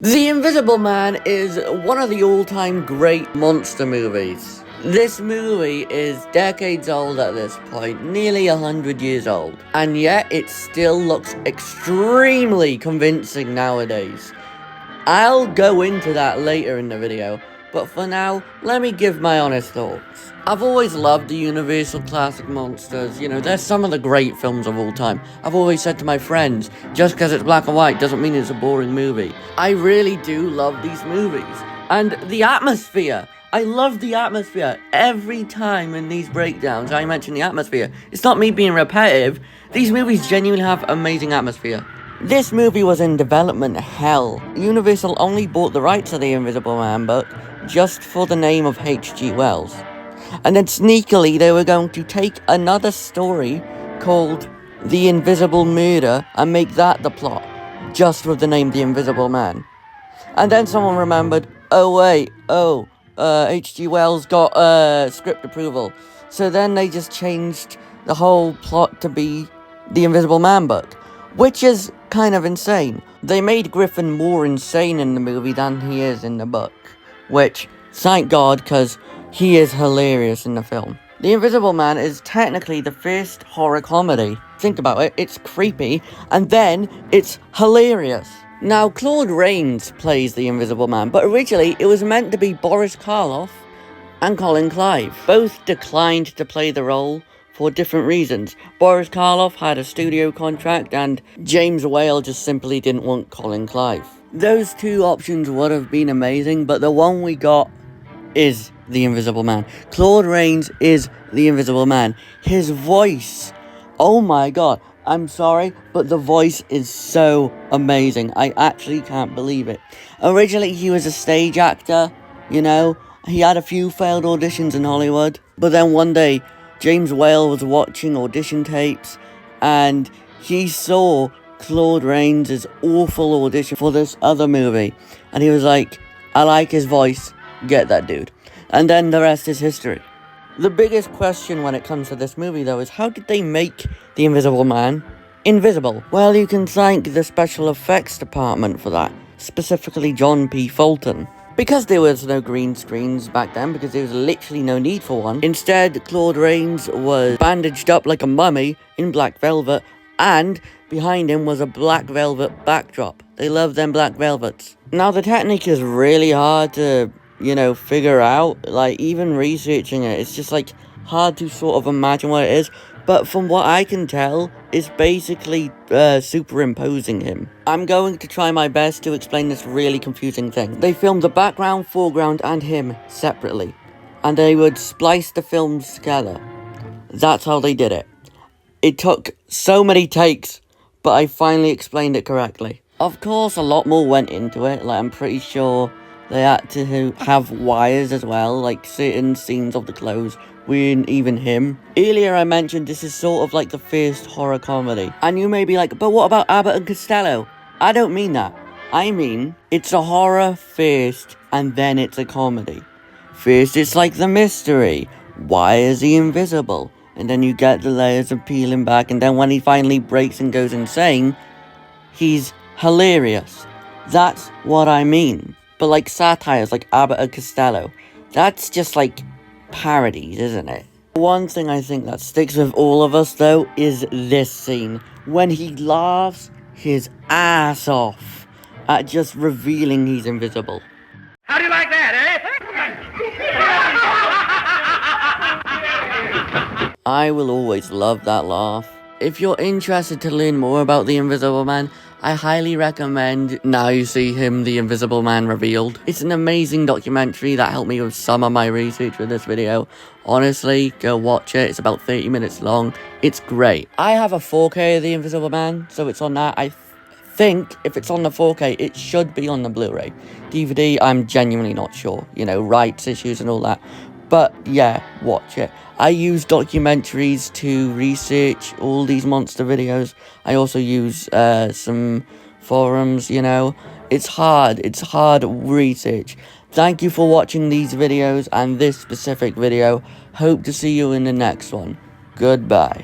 The Invisible Man is one of the all-time great monster movies. This movie is decades old at this point, nearly 100 years old, and yet it still looks extremely convincing nowadays. I'll go into that later in the video, but for now, let me give my honest thoughts. I've always loved the Universal classic monsters, they're some of the great films of all time. I've always said to my friends, just because it's black and white doesn't mean it's a boring movie. I really do love these movies. And the atmosphere, I love the atmosphere. Every time in these breakdowns I mention the atmosphere. It's not me being repetitive, these movies genuinely have amazing atmosphere. This movie was in development hell. Universal only bought the rights to the Invisible Man book just for the name of H.G. Wells. And then sneakily they were going to take another story called The Invisible Murder and make that the plot, just with the name The Invisible Man. And then someone remembered, H.G. Wells got script approval. So then they just changed the whole plot to be The Invisible Man book, which is kind of insane. They made Griffin more insane in the movie than he is in the book, which, thank God, because he is hilarious in the film. The Invisible Man is technically the first horror comedy. Think about it, it's creepy, and then it's hilarious. Now, Claude Rains plays the Invisible Man, but originally it was meant to be Boris Karloff and Colin Clive. Both declined to play the role for different reasons. Boris Karloff had a studio contract and James Whale just simply didn't want Colin Clive. Those two options would have been amazing, but the one we got is the Invisible Man. Claude Rains is the Invisible Man. His voice, oh my god, I'm sorry, but the voice is so amazing. I actually can't believe it. Originally he was a stage actor, he had a few failed auditions in Hollywood, but then one day James Whale was watching audition tapes and he saw Claude Rains' awful audition for this other movie, and he was like, I like his voice, get that dude. And then the rest is history. The biggest question when it comes to this movie though is, how did they make the Invisible Man invisible? Well, you can thank the special effects department for that, specifically John P. Fulton. Because there was no green screens back then, because there was literally no need for one, instead Claude Rains was bandaged up like a mummy in black velvet, and behind him was a black velvet backdrop. They love them black velvets. Now the technique is really hard to, figure out, even researching it, it's just hard to sort of imagine what it is. But from what I can tell, it's basically superimposing him. I'm going to try my best to explain this really confusing thing. They filmed the background, foreground, and him separately, and they would splice the films together. That's how they did it. It took so many takes, but I finally explained it correctly. Of course, a lot more went into it. I'm pretty sure they had to have wires as well, certain scenes of the clothes weren't even him. Earlier I mentioned this is sort of like the first horror comedy. And you may be like, but what about Abbott and Costello? I don't mean that. I mean, it's a horror first, and then it's a comedy. First it's like the mystery. Why is he invisible? And then you get the layers of peeling back, and then when he finally breaks and goes insane, he's hilarious. That's what I mean. But satires like Abbott and Costello, that's just parodies, isn't it? One thing I think that sticks with all of us though is this scene when he laughs his ass off at just revealing he's invisible. How do you like that, eh? I will always love that laugh. If you're interested to learn more about the Invisible Man, I highly recommend Now You See Him, The Invisible Man Revealed. It's an amazing documentary that helped me with some of my research for this video. Honestly, go watch it. It's about 30 minutes long. It's great. I have a 4K of The Invisible Man, so it's on that. I think if it's on the 4K, it should be on the Blu-ray. DVD, I'm genuinely not sure. Rights issues and all that. But yeah, watch it. I use documentaries to research all these monster videos. I also use some forums, It's hard research. Thank you for watching these videos and this specific video. Hope to see you in the next one. Goodbye.